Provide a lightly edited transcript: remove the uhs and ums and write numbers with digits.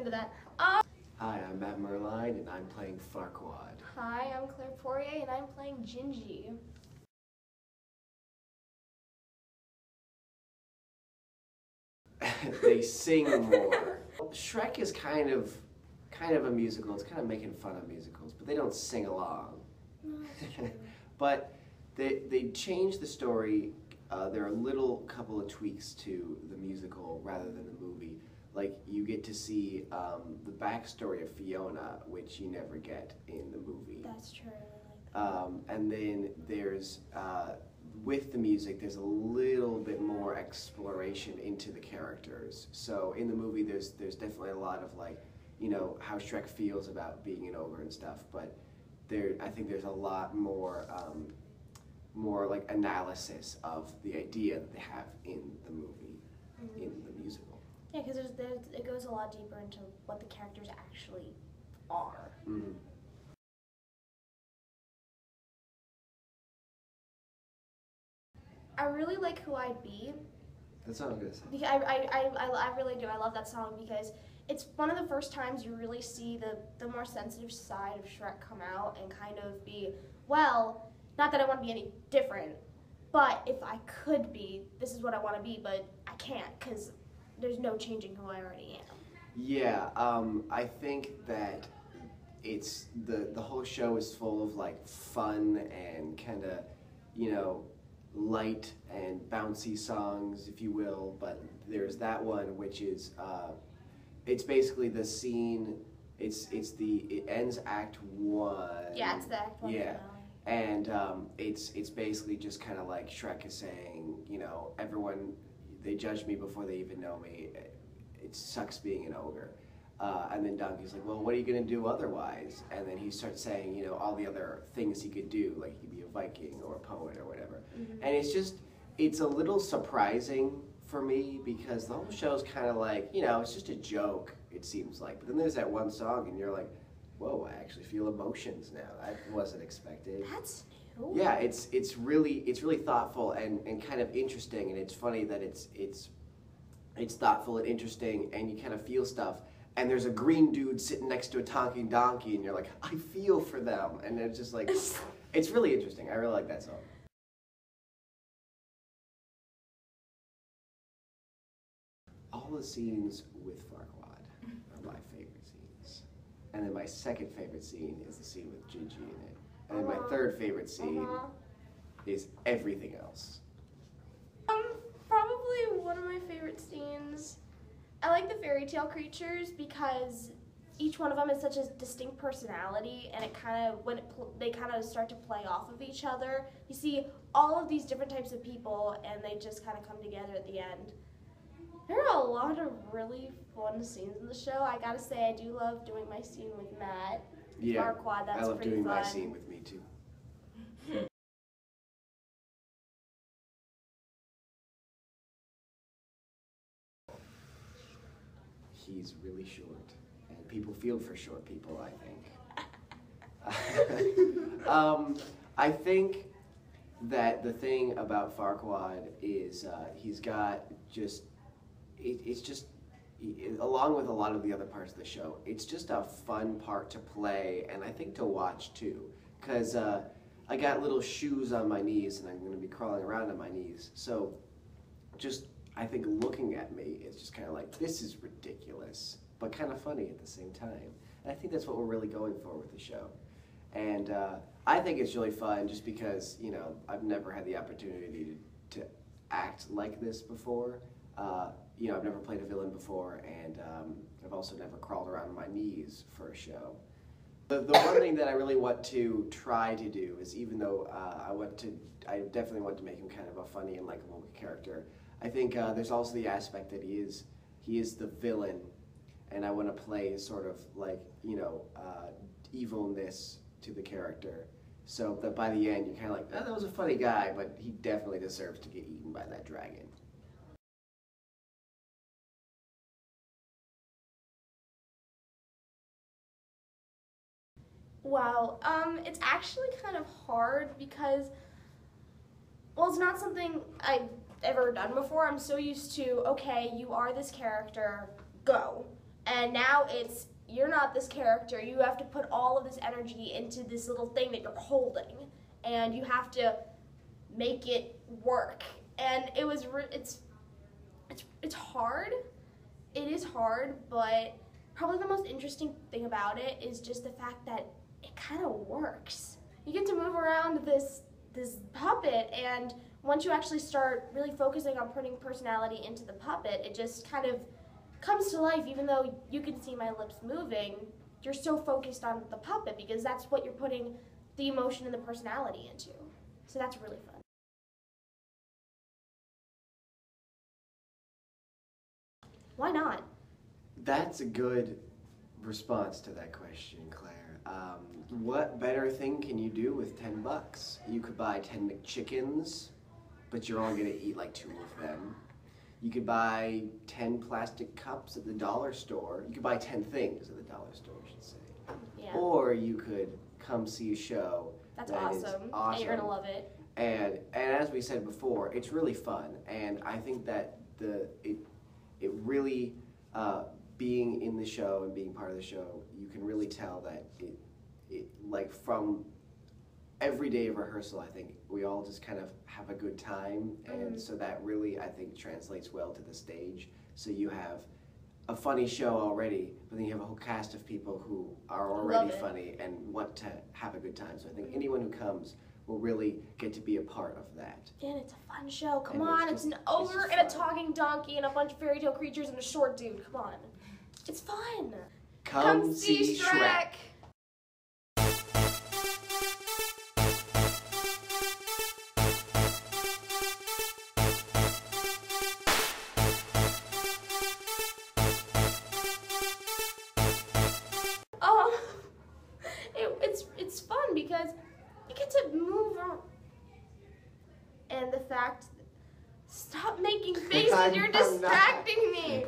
into that. Hi, I'm Matt Merline, and I'm playing Farquaad. Hi, I'm Claire Poirier, and I'm playing Gingy. They sing more. Shrek is kind of a musical. It's kind of making fun of musicals, but they don't sing along. No, that's true. But they changed the story. There are a little couple of tweaks to the musical rather than the movie. Like, you get to see the backstory of Fiona, which you never get in the movie. That's true, I like that. And then there's, with the music, there's a little bit more exploration into the characters. So in the movie, there's definitely a lot of, like, you know, how Shrek feels about being an ogre and stuff, but I think there's a lot more, more like analysis of the idea that they have in the movie, in the musical. Yeah, because it goes a lot deeper into what the characters actually are. Mm-hmm. I really like Who I'd Be. That's what I'm gonna say. Because I really do. I love that song because it's one of the first times you really see the more sensitive side of Shrek come out and kind of be, well, not that I want to be any different, but if I could be, this is what I want to be, but I can't because there's no changing who I already am. Yeah, I think that it's the whole show is full of like fun and kind of, you know, light and bouncy songs, if you will. But there's that one which is it's basically the scene. It ends Act 1. Yeah, it's the Act 1 yeah. finale. And it's basically just kind of like Shrek is saying, you know, everyone, they judge me before they even know me. It sucks being an ogre. And then Donkey's like, well, what are you going to do otherwise? And then he starts saying, you know, all the other things he could do, like he could be a Viking or a poet or whatever. Mm-hmm. And it's a little surprising for me because the whole show's kind of like, you know, it's just a joke, it seems like. But then there's that one song and you're like, whoa, I actually feel emotions now. That wasn't expected. That's new. Yeah, it's really thoughtful and kind of interesting, and it's funny that it's thoughtful and interesting, and you kind of feel stuff. And there's a green dude sitting next to a talking donkey, and you're like, I feel for them, and it's just like, it's really interesting. I really like that song. All the scenes with Farquaad are my favorite scenes. And then my second favorite scene is the scene with Gingy in it. And then my third favorite scene is everything else. Probably one of my favorite scenes. I like the fairy tale creatures because each one of them has such a distinct personality, and it kind of they kind of start to play off of each other. You see all of these different types of people, and they just kind of come together at the end. There are a lot of really fun scenes in the show. I gotta say, I do love doing my scene with Matt. Yeah, Farquaad, that's I love pretty doing fun. my scene with me too. He's really short, and people feel for short people, I think. I think that the thing about Farquaad is he's got just, it's just, along with a lot of the other parts of the show, it's just a fun part to play, and I think to watch too, because I got little shoes on my knees, and I'm going to be crawling around on my knees, so just, I think looking at me is just kind of like, this is ridiculous, but kind of funny at the same time. And I think that's what we're really going for with the show. And I think it's really fun just because, you know, I've never had the opportunity to act like this before. You know, I've never played a villain before, and I've also never crawled around on my knees for a show. The one thing that I really want to try to do is, even though I definitely want to make him kind of a funny and likable character, I think there's also the aspect that he is the villain, and I want to play sort of like, you know, evilness to the character, so that by the end you're kind of like, oh, that was a funny guy, but he definitely deserves to get eaten by that dragon. Wow, it's actually kind of hard because, well, it's not something I've ever done before. I'm so used to, okay, you are this character, go. And now you're not this character. You have to put all of this energy into this little thing that you're holding, and you have to make it work. And it's hard. It is hard, but probably the most interesting thing about it is just the fact that it kind of works. You get to move around this puppet, and once you actually start really focusing on putting personality into the puppet, it just kind of comes to life. Even though you can see my lips moving, you're so focused on the puppet because that's what you're putting the emotion and the personality into. So that's really fun. Why not? That's a good response to that question, Claire. What better thing can you do with $10? You could buy 10 McChickens, but you're only gonna eat like 2 of them. You could buy 10 plastic cups at the dollar store. You could buy 10 things at the dollar store, I should say. Yeah. Or you could come see a show. That's that is awesome. awesome. And you're gonna love it. And as we said before, it's really fun, and I think that it really being in the show and being part of the show, you can really tell that it like from every day of rehearsal, I think we all just kind of have a good time, and so that really I think translates well to the stage. So you have a funny show already, but then you have a whole cast of people who are already funny and want to have a good time. So I think anyone who comes will really get to be a part of that. And it's a fun show. Come And on, it's it's just- an ogre it's and a fun. talking donkey and a bunch of fairy tale creatures and a short dude. Come on. It's fun. Come see Shrek. It's fun because you get to move around. And the fact, stop making faces, you're distracting me.